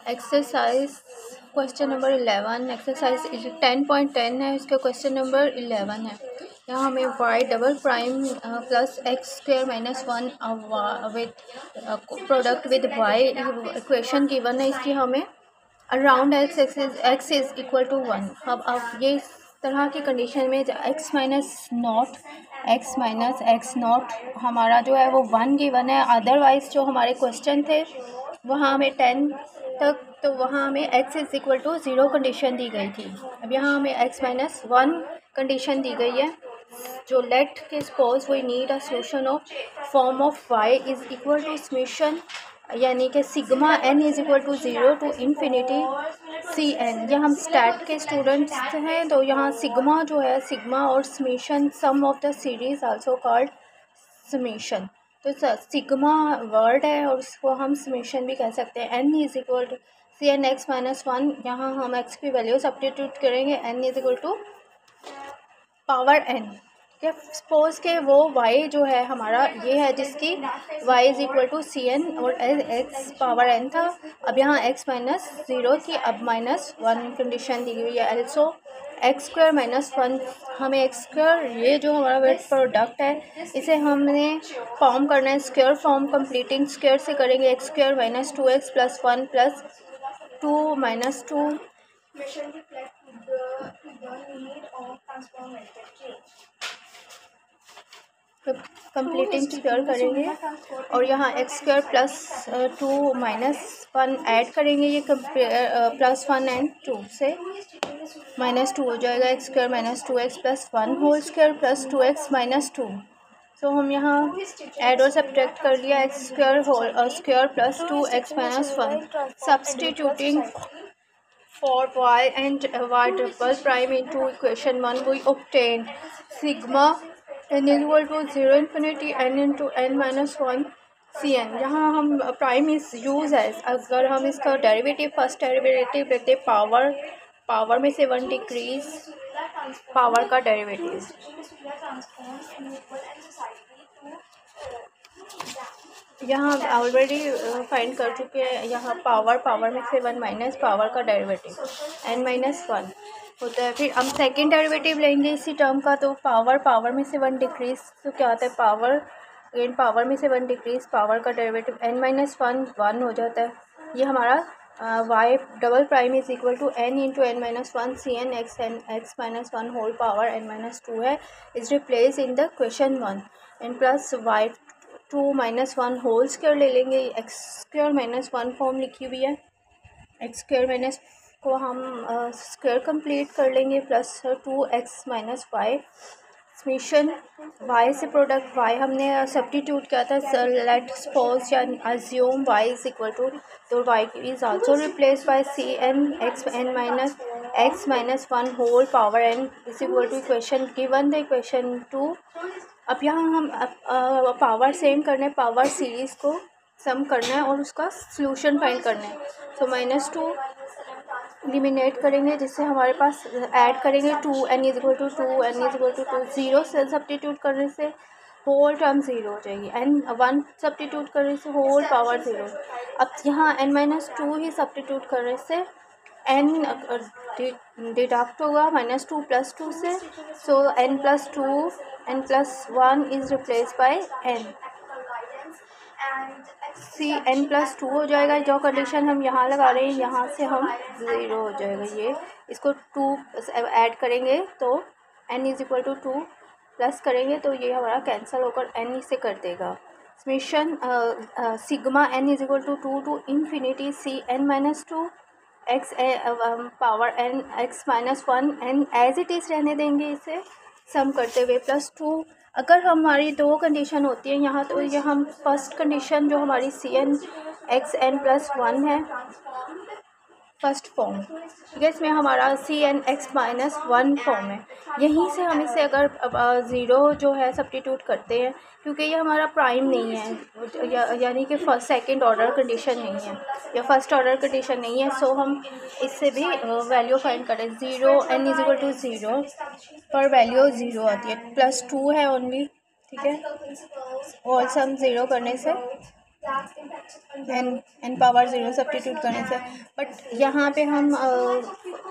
Exercise question number 11 exercise 10.10 है, इसका question number 11 है। यहाँ हमें y double prime plus x square minus 1 with product with y equation given है। इसकी हमें around x is equal to 1। अब ये इस तरह की कंडीशन में x माइनस एक्स नॉट हमारा जो है वो 1 गिवन है। अदरवाइज़ जो हमारे क्वेश्चन थे वहाँ हमें 10 तक, तो वहाँ हमें x is equal to 0 condition दी गई थी। अब यहाँ हमें x माइनस 1 कंडीशन दी गई है। जो लेट के suppose we need a solution of form of y is equal to summation, यानी कि sigma n is equal to 0 to infinity C N. यह हम स्टैट के स्टूडेंट्स हैं, तो यहाँ सिग्मा जो है, सिग्मा और summation sum of the series also called summation. तो सिग्मा वर्ड है और उसको हम समेशन भी कह सकते हैं। n is equal to C N x minus 1। यहाँ हम x की वैल्यू सब्स्टिट्यूट करेंगे, n is equal to power n। ठीक है, सपोज के वो y जो है हमारा ये है जिसकी y is equal to C N और x पावर n था। अब यहाँ x माइनस 0 थी, अब माइनस 1 कंडीशन दी हुई है। एल्सो एक्स स्क्वायर माइनस 1, हमें एक्स स्क्वायर ये जो हमारा वेट प्रोडक्ट है इसे हमने फॉर्म करना है। स्क्वायर फॉर्म कंप्लीटिंग स्क्वायर से करेंगे। X square minus 2x plus 1 plus 2 minus 2 completing square करेंगे और यहाँ x square plus 2 minus 1 add करेंगे। ये प्लस 1 एंड 2 से माइनस 2 हो जाएगा। X square minus 2x plus 1 whole square plus 2x minus 2। So हम यहाँ ऐड और सब्ट्रैक्ट कर लिया। X square whole square plus 2x minus 1। Substituting for y and y double prime into equation 1 we obtain sigma n is equal to 0 infinity n into n minus 1 cn। यहाँ हम prime इस use है, अगर हम इसका derivative first derivative लेते power में से 1 डिक्रीज पावर का डेरिवेटिव। यहाँ ऑलरेडी फाइंड कर चुके हैं। यहाँ पावर में से 1 माइनस पावर का डेरिवेटिव n माइनस 1 होता है। फिर हम सेकंड डेरिवेटिव लेंगे इसी टर्म का, तो पावर में से 1 डिक्रीज, तो क्या आता है पावर में से 1 डिक्रीज पावर का डेरिवेटिव n माइनस 1 हो जाता है। ये हमारा y double prime is equal to n into n minus 1 C N x minus 1 whole power n minus 2 है, is replace in the question 1 and plus y 2 minus 1 whole square ले लेंगे। X square minus 1 form लिखी हुई है। X square minus को हम square complete कर लेंगे plus 2x minus 5 summation y से प्रोडक्ट y हमने सब्स्टिट्यूट किया था। लेट सपोज या assume y is equal to, तो y is also replace by C N x minus 1 whole power n is equal to equation given the equation 2। अब यहाँ हम power same करना है, पावर सीरीज़ को सम करना है और उसका सॉल्यूशन फाइंड करना है। तो माइनस 2 एलिमिनेट करेंगे, जिससे हमारे पास ऐड करेंगे 2n is equal to 2 n is equal to 2 0 से सब्स्टिट्यूट करने से होल टर्म 0 हो जाएगी। n 1 सब्स्टिट्यूट करने से होल पावर 0। अब यहाँ n माइनस 2 ही सब्स्टिट्यूट करने से n डिडक्ट होगा माइनस 2 प्लस 2 से। So n plus 2 n plus 1 is replace by n, C n plus 2 हो जाएगा। जो कंडीशन हम यहाँ लगा रहे हैं यहाँ से हम 0 हो जाएगा। ये इसको 2 ऐड करेंगे तो n is equal to 2 plus करेंगे तो ये हमारा कैंसिल होकर n इसे कर देगा। Summation sigma n is equal to 2 to infinity C n minus 2 x power n x minus 1 n as it is रहने देंगे इसे सम करते हुए प्लस 2। अगर हमारी 2 कंडीशन होती है यहाँ, तो ये हम फर्स्ट कंडीशन जो हमारी C N x N plus 1 है फर्स्ट फॉर्म, ठीक है, इसमें हमारा C N x minus 1 form है। यहीं से हम इसे अगर 0 जो है सब्स्टिट्यूट करते हैं, क्योंकि ये हमारा प्राइम नहीं है, यानी कि फर्स्ट सेकंड ऑर्डर कंडीशन नहीं है या फर्स्ट ऑर्डर कंडीशन नहीं है। सो हम इससे भी वैल्यू फाइंड करें। 0 n इज इक्वल टू 0 पर वैल्यू 0 आती है, प्लस 2 है ओनली, ठीक है, ऑल सम 0 करने से एन पावर 0 सब्स्टिट्यूट करने से। बट यहाँ पे हम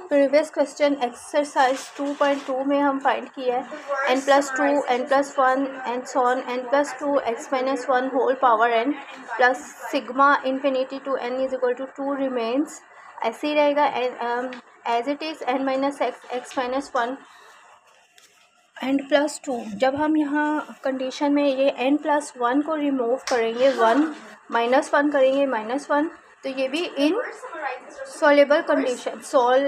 प्रीवियस क्वेश्चन एक्सरसाइज 2.2 में हम फाइंड किया है n+2 n+1 and so on n+2 x-1 whole power n plus sigma infinity to n is equal to 2 remains. ऐसे ही रहेगा as it is n-x(x-1) n+2। जब हम यहाँ कंडीशन में ये n+1 को रिमूव करेंगे, 1 -1 करेंगे -1, तो ये भी इन सॉल्युबल कंडीशन सॉल्व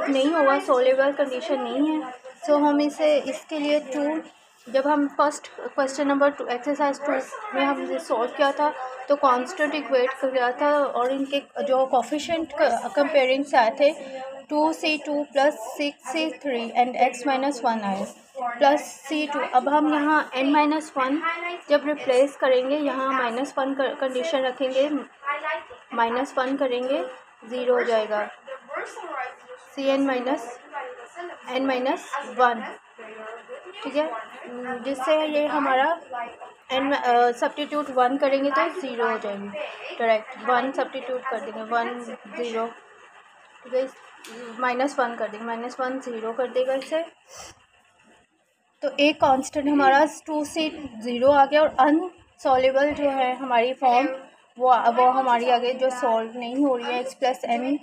नहीं होगा, सॉल्युबल कंडीशन नहीं है। सो हम इसे इसके लिए 2, जब हम फर्स्ट क्वेश्चन नंबर 2 एक्सरसाइज 2 में हमने सॉल्व किया था तो कांस्टेंट इक्वेट किया था और इनके जो कोफिशिएंट कंपेयरिंग से आए थे 2c2 plus 6c3 and x-1 आए प्लस c2। अब हम यहाँ n-1 जब रिप्लेस करेंगे, यहाँ -1 कंडीशन रखेंगे, -1 करेंगे, 0 हो जाएगा n-1, ठीक है, जिससे ये हमारा n सब्स्टिट्यूट 1 करेंगे तो 0 हो जाएगी, डायरेक्ट 1 सब्स्टिट्यूट कर देंगे, 1 0, ठीक है, -1 कर देंगे, -1 0 कर देगा इसे। तो एक कांस्टेंट हमारा 2 से 0 आ गया और अनसॉल्युबल जो है हमारी फॉर्म वो हमारी आगे जो सॉल्व नहीं हो रही है, x+n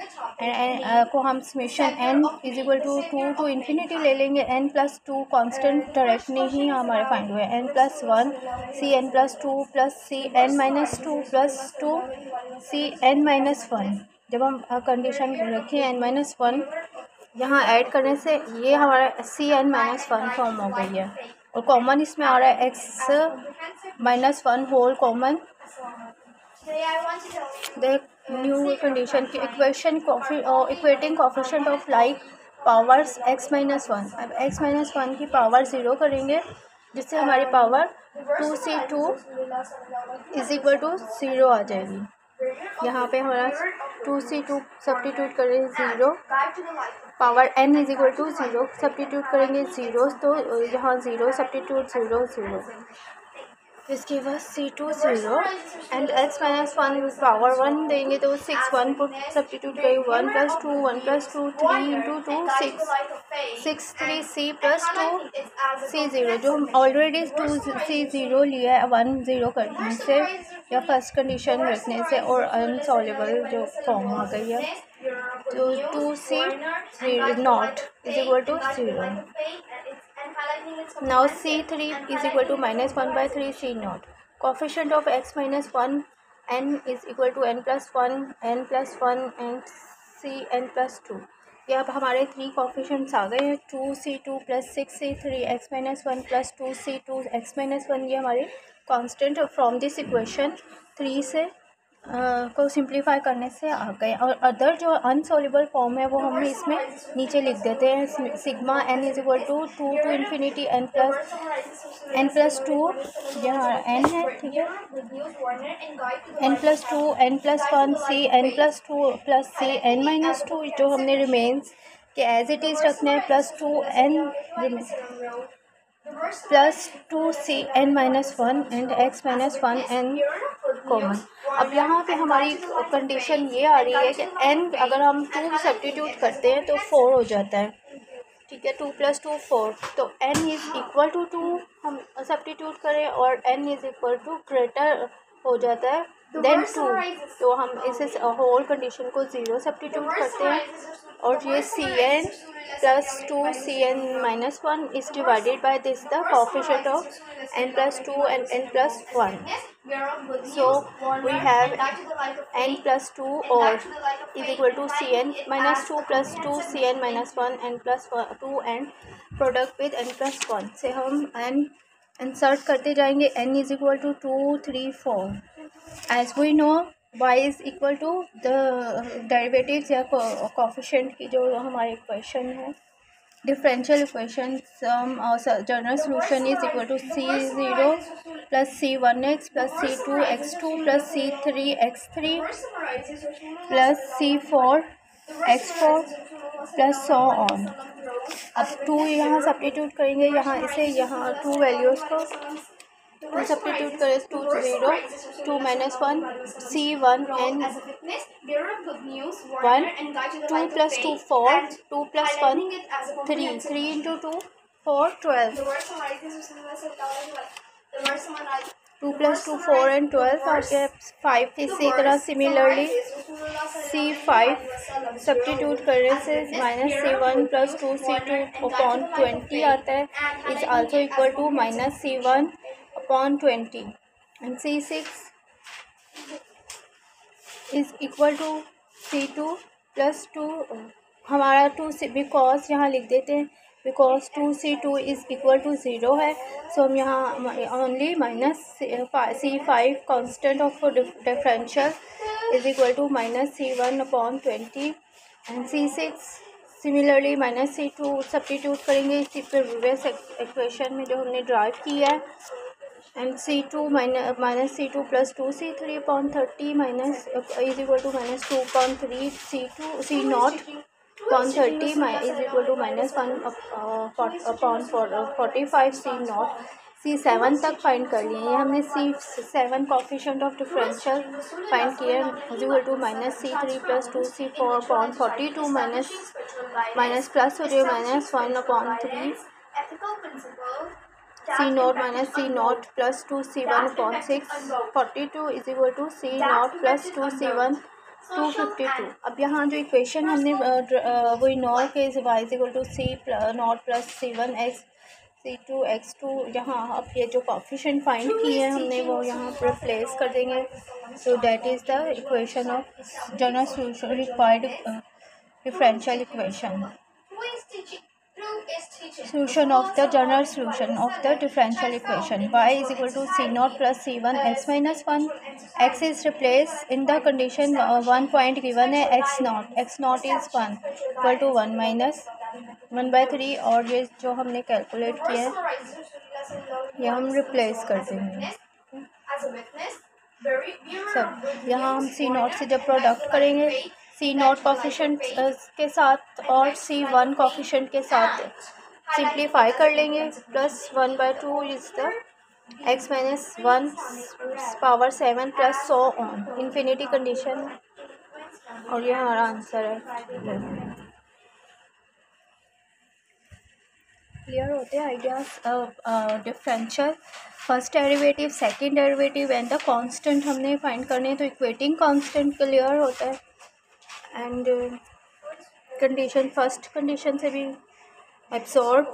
को हम summation n is equal to 2 to infinity ले लेंगे, n+2 कांस्टेंट डायरेक्ट नहीं हमारे फाइंड हुए, n+1 cn+2 plus cn-2 plus 2 cn-1। जब हम कंडीशन रखें n-1 यहाँ ऐड करने से ये हमारा cn-1 फॉर्म हो गई है और कॉमन इसमें आ रहा है x-1 whole common. The new condition की equation equating coefficient of like powers x-1। अब x-1 की पावर 0 करेंगे जिससे हमारी power 2c2 is equal to 0 आ जाएगी। यहाँ पे हमारा 2c2 सब्स्टिट्यूट करेंगे 0, power n is equal to 0 substitute करेंगे 0, तो यहाँ 0 सब्स्टिट्यूट 0 0, इसके बाद c2 0 एंड x-1 पावर 1 देंगे तो 6 1 पुट सब्स्टिट्यूट करेंगे 1 + 2 1 + 2 3 × 2 6 3 c + 2 c 0, जो हम ऑलरेडी 2 c 0 लिया है 1 0 करने से या फर्स्ट कंडीशन रखने से और अनसॉल्युबल जो फॉर्म आ गई है, तो 2c naught is equal to 0। Now c3 is equal to -1/3 c naught. Coefficient of x-1 n is equal to n+1 n+1 and cn+2। ये अब हमारे 3 कोफिशिएंट्स आ गए हैं, 2c2 plus 6c3 x-1 plus 2c2 x-1। ये हमारी constant from this equation 3 से को simplify करने से आ गए। और अदर जो अनसॉल्युबल फॉर्म है वो हम इसमें नीचे लिख देते हैं, sigma n is equal to 2 to infinity n+2, यहाँ n है, ठीक है, n+2 n+1 c n+2 plus c n-2 जो हमने रिमेन्स के एज इट इज़ रखना है, plus 2n plus 2cn-1 and x-1 n common. अब यहाँ पे हमारी कंडीशन ये आ रही है कि n अगर हम 2 सब्स्टिट्यूट करते हैं तो 4 हो जाता है, ठीक है, 2 + 2 4, तो n इज़ इक्वल टू 2 हम सब्स्टिट्यूट करें और n is equal to greater हो जाता है देन 2, तो हम इसे होल कंडीशन को 0 सब्स्टिट्यूट करते हैं और ये cn plus 2 cn-1 is divided by this the coefficient of n+2 and n+1, so we have n+2 or is equal to cn-2 plus 2 cn-1 and plus 2 and product with n+1 से हम n insert करते जाएंगे, n is equal to 2 3 4 as we know y is equal to the derivatives या coefficient की जो हमारे equation है differential equation, general solution is equal to c0 plus c1x plus c2x2 plus c3x3 plus c4x4 plus so on. अब 2 यहाँ substitute करेंगे, यहाँ इसे यहाँ 2 वैल्यूज़ को 2 सब्स्टिट्यूट करें 2 0 2 minus 1 C1 and 1 2 plus 2 4 2 plus 1 3 3 into 2 4 12 2 plus 2 4 and 12 और क्या 5 इसी तरह सिमिलरली C5 सब्स्टिट्यूट करने से minus C1 plus 2 C2 upon 20 आता है is also equal to minus C1 upon 20 and C6 is equal to C2 plus 2 हमारा 2 बिकॉज यहाँ लिख देते हैं because 2C2 is equal to 0 है सो हम यहाँ only minus C5 constant of differential is equal to minus C1 upon 20 and C6 similarly minus C2 substitute करेंगे इसी प्रीवियस इक्वेशन में जो हमने ड्राइव किया है and C2 minus C2 plus 2C3 upon 30 minus is equal to minus 2 upon 3 C2 C naught upon 30 is equal to minus 1 upon 45 C naught C7 तक find कर लिए हैं हमने C7 coefficient of differential find किया is equal to minus C3 plus 2 C4 upon 42 minus plus हो जाए minus 1 upon 3 C naught minus C naught plus 2 C1 upon 6 42 is equal to C naught plus 2 C1 252। अब यहाँ जो equation हमने वही नॉर के y is equal to C naught plus C1 x C2 x2 यहाँ अब ये जो कोफिशिएंट फाइंड किए हैं हमने वो यहाँ पर प्लेस कर देंगे so that is the equation of general solution required differential equation solution of the general solution of the differential equation y is equal to C naught plus C1 x minus 1 x is replaced in the condition 1 point given है x naught is 1 equal to 1 minus 1/3 और ये जो हमने calculate किया है ये हम replace कर देंगे सब यहाँ हम C नॉट से जब प्रोडक्ट करेंगे C नॉट कोफिशिएंट के साथ और C1 कोफिशिएंट के साथ सिंप्लीफाई कर लेंगे plus 1/2 is the x minus 1 power 7 plus so on infinity condition और ये हमारा आंसर है क्लियर होते हैं ideas differential first derivative second derivative and the constant हमने फाइंड करने हैं तो इक्वेटिंग कांस्टेंट क्लियर होता है एंड कंडीशन फर्स्ट कंडीशन से भी एब्सॉर्ब